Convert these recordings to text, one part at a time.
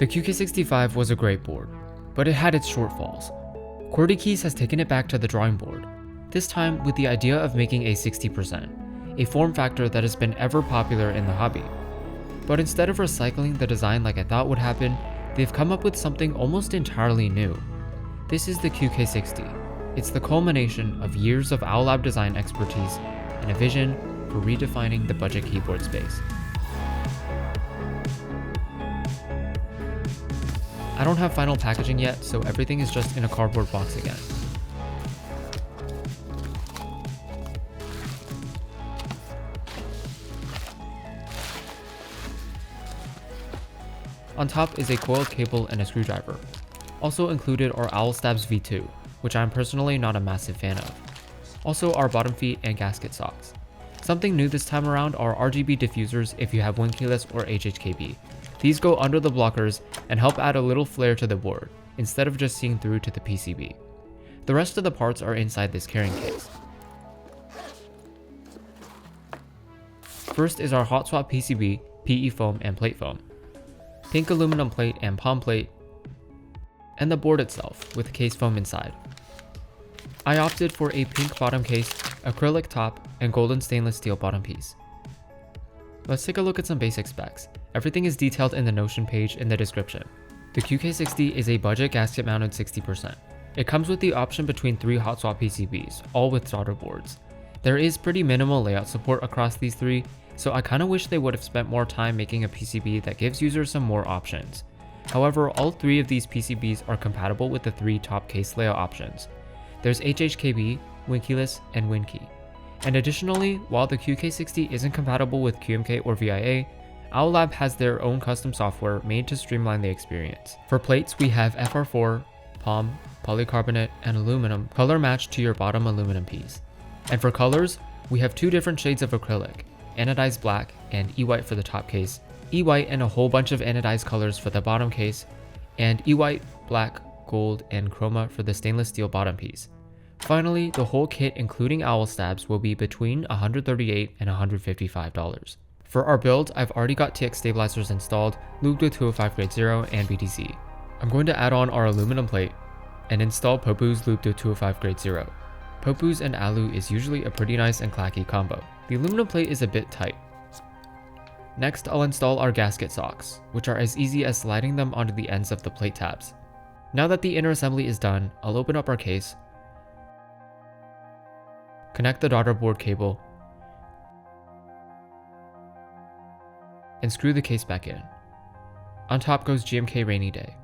The QK65 was a great board, but it had its shortfalls. QWERTY Keys has taken it back to the drawing board, this time with the idea of making a 60%, a form factor that has been ever popular in the hobby. But instead of recycling the design like I thought would happen, they've come up with something almost entirely new. This is the QK60. It's the culmination of years of OWLab design expertise and a vision for redefining the budget keyboard space. I don't have final packaging yet, so everything is just in a cardboard box again. On top is a coiled cable and a screwdriver. Also included are owl stabs V2, which I'm personally not a massive fan of. Also are bottom feet and gasket socks. Something new this time around are RGB diffusers if you have win-keyless or HHKB. These go under the blockers and help add a little flair to the board, instead of just seeing through to the PCB. The rest of the parts are inside this carrying case. First is our hot swap PCB, PE foam and plate foam, pink aluminum plate and palm plate, and the board itself with case foam inside. I opted for a pink bottom case, acrylic top, and golden stainless steel bottom piece. Let's take a look at some basic specs. Everything is detailed in the Notion page in the description. The QK60 is a budget gasket mounted 60%. It comes with the option between 3 hot swap PCBs, all with solder boards. There is pretty minimal layout support across these 3, so I kinda wish they would have spent more time making a PCB that gives users some more options. However, all 3 of these PCBs are compatible with the 3 top case layout options. There's HHKB, win-keyless, and WinKey. And additionally, while the QK60 isn't compatible with QMK or VIA, OWLab has their own custom software made to streamline the experience. For plates, we have FR4, palm, polycarbonate, and aluminum color matched to your bottom aluminum piece. And for colors, we have 2 different shades of acrylic, anodized black and E-white for the top case, E-white and a whole bunch of anodized colors for the bottom case, and E-white, black, gold, and chroma for the stainless steel bottom piece. Finally, the whole kit including owl stabs will be between $138 and $155. For our build, I've already got TX stabilizers installed, lubed with 205 grade 0 and BTC. I'm going to add on our aluminum plate and install Popus lubed with 205 grade 0. Popus and alu is usually a pretty nice and clacky combo. The aluminum plate is a bit tight. Next, I'll install our gasket socks, which are as easy as sliding them onto the ends of the plate tabs. Now that the inner assembly is done, I'll open up our case, connect the daughter board cable, and screw the case back in. On top goes GMK Rainy Day.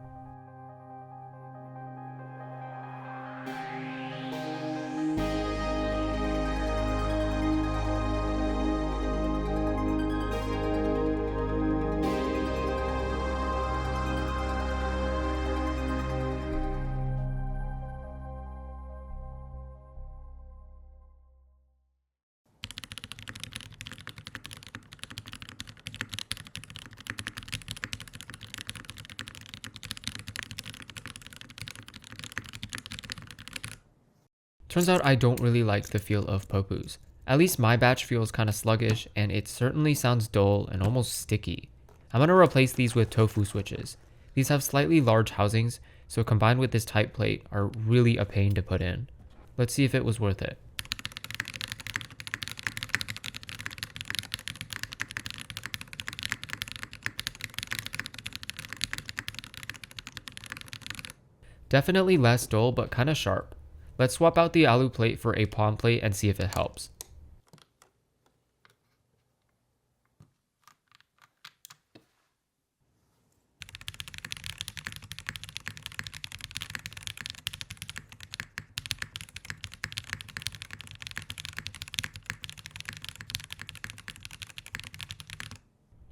Turns out I don't really like the feel of Popus. At least my batch feels kinda sluggish, and it certainly sounds dull and almost sticky. I'm gonna replace these with Tofus switches. These have slightly large housings, so combined with this tight plate are really a pain to put in. Let's see if it was worth it. Definitely less dull, but kinda sharp. Let's swap out the alu plate for a palm plate and see if it helps.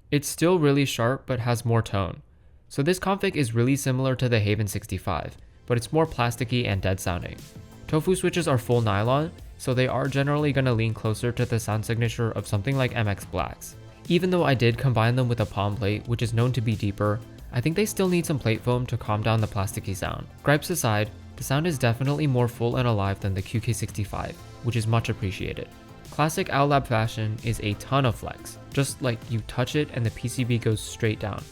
It's still really sharp, but has more tone. So this config is really similar to the Haven 65, but it's more plasticky and dead sounding. Tofus switches are full nylon, so they are generally going to lean closer to the sound signature of something like MX Blacks. Even though I did combine them with a palm plate, which is known to be deeper, I think they still need some plate foam to calm down the plasticky sound. Gripes aside, the sound is definitely more full and alive than the QK65, which is much appreciated. Classic OWLab fashion is a ton of flex, just like you touch it and the PCB goes straight down.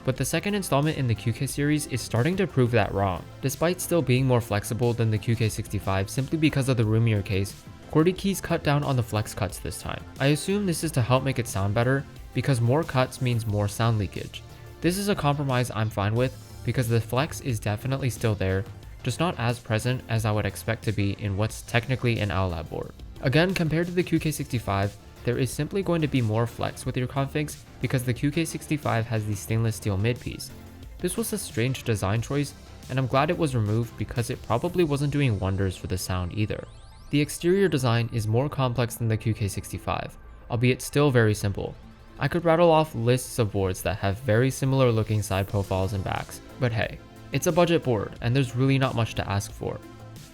but the second installment in the QK series is starting to prove that wrong. Despite still being more flexible than the QK65 simply because of the roomier case, QWERTY keys cut down on the flex cuts this time. I assume this is to help make it sound better, because more cuts means more sound leakage. This is a compromise I'm fine with, because the flex is definitely still there, just not as present as I would expect to be in what's technically an OLED board. Again, compared to the QK65, there is simply going to be more flex with your configs because the QK65 has the stainless steel mid-piece. This was a strange design choice, and I'm glad it was removed because it probably wasn't doing wonders for the sound either. The exterior design is more complex than the QK65, albeit still very simple. I could rattle off lists of boards that have very similar looking side profiles and backs, but hey, it's a budget board and there's really not much to ask for.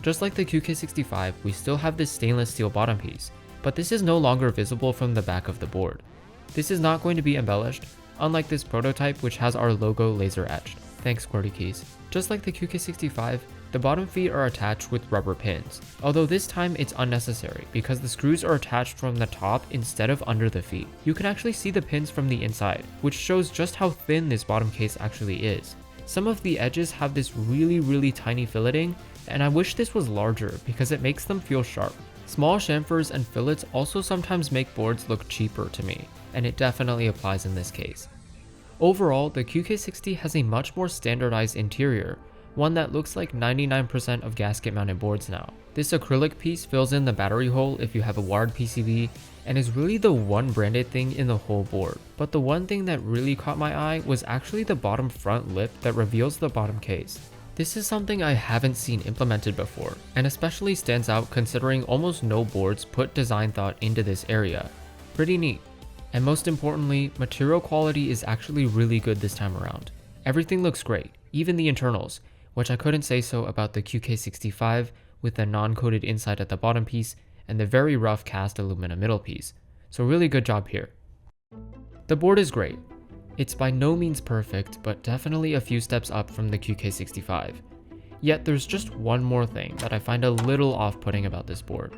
Just like the QK65, we still have this stainless steel bottom piece, but this is no longer visible from the back of the board. This is not going to be embellished, unlike this prototype which has our logo laser etched. Thanks QWERTY keys. Just like the QK65, the bottom feet are attached with rubber pins, although this time it's unnecessary because the screws are attached from the top instead of under the feet. You can actually see the pins from the inside, which shows just how thin this bottom case actually is. Some of the edges have this really tiny filleting, and I wish this was larger because it makes them feel sharp. Small chamfers and fillets also sometimes make boards look cheaper to me, and it definitely applies in this case. Overall, the QK60 has a much more standardized interior, one that looks like 99% of gasket mounted boards now. This acrylic piece fills in the battery hole if you have a wired PCB, and is really the one branded thing in the whole board. But the one thing that really caught my eye was actually the bottom front lip that reveals the bottom case. This is something I haven't seen implemented before, and especially stands out considering almost no boards put design thought into this area. Pretty neat. And most importantly, material quality is actually really good this time around. Everything looks great, even the internals, which I couldn't say so about the QK65 with the non-coated inside at the bottom piece and the very rough cast aluminum middle piece, so really good job here. The board is great. It's by no means perfect, but definitely a few steps up from the QK65. Yet there's just one more thing that I find a little off-putting about this board.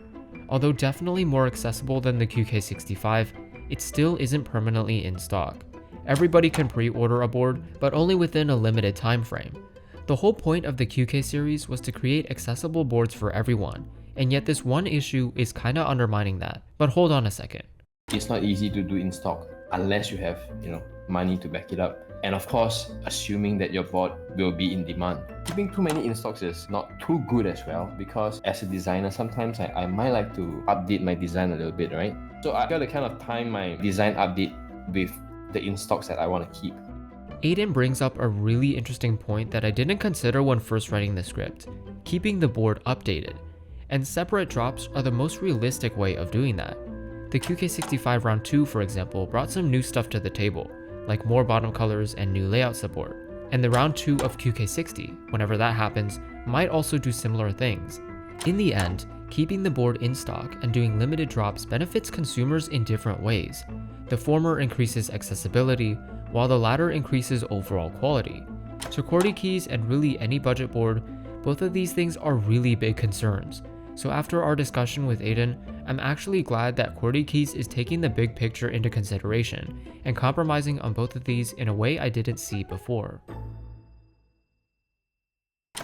Although definitely more accessible than the QK65, it still isn't permanently in stock. Everybody can pre-order a board, but only within a limited time frame. The whole point of the QK series was to create accessible boards for everyone, and yet this one issue is kinda undermining that. But hold on a second. It's not easy to do in stock unless you have, money to back it up. And of course, assuming that your board will be in demand. Keeping too many in stocks is not too good as well, because as a designer, sometimes I might like to update my design a little bit, right? So I gotta kind of time my design update with the in stocks that I want to keep. Aiden brings up a really interesting point that I didn't consider when first writing the script: keeping the board updated. And separate drops are the most realistic way of doing that. The QK65 Round 2, for example, brought some new stuff to the table, like more bottom colors and new layout support. And the Round 2 of QK60, whenever that happens, might also do similar things. In the end, keeping the board in stock and doing limited drops benefits consumers in different ways. The former increases accessibility, while the latter increases overall quality. To QWERTY keys and really any budget board, both of these things are really big concerns. So after our discussion with Aiden, I'm actually glad that QWERTY keys is taking the big picture into consideration and compromising on both of these in a way I didn't see before.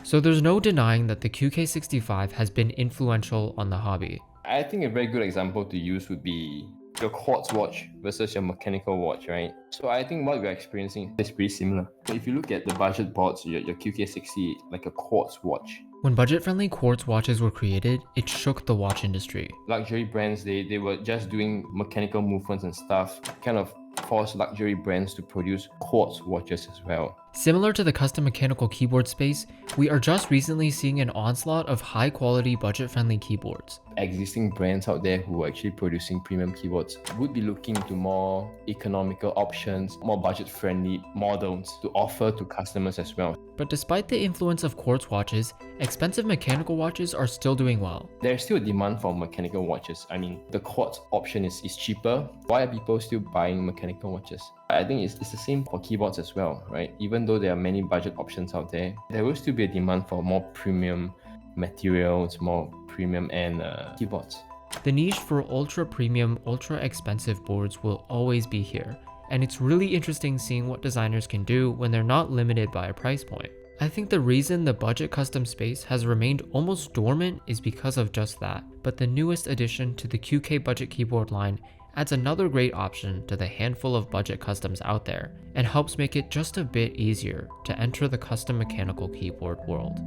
So there's no denying that the QK65 has been influential on the hobby. I think a very good example to use would be your quartz watch versus your mechanical watch, right? So I think what we're experiencing is pretty similar. So if you look at the budget boards, your QK60, like a quartz watch. When budget-friendly quartz watches were created, it shook the watch industry. Luxury brands, they were just doing mechanical movements and stuff, kind of forced luxury brands to produce quartz watches as well. Similar to the custom mechanical keyboard space, we are just recently seeing an onslaught of high-quality, budget-friendly keyboards. Existing brands out there who are actually producing premium keyboards would be looking to more economical options, more budget-friendly models to offer to customers as well. But despite the influence of quartz watches, expensive mechanical watches are still doing well. There's still a demand for mechanical watches. I mean, the quartz option is cheaper. Why are people still buying mechanical watches? I think it's the same for keyboards as well, right? Even though there are many budget options out there, there will still be a demand for more premium materials, more premium end keyboards. The niche for ultra premium, ultra expensive boards will always be here, and it's really interesting seeing what designers can do when they're not limited by a price point. I think the reason the budget custom space has remained almost dormant is because of just that, but the newest addition to the QK budget keyboard line adds another great option to the handful of budget customs out there, and helps make it just a bit easier to enter the custom mechanical keyboard world.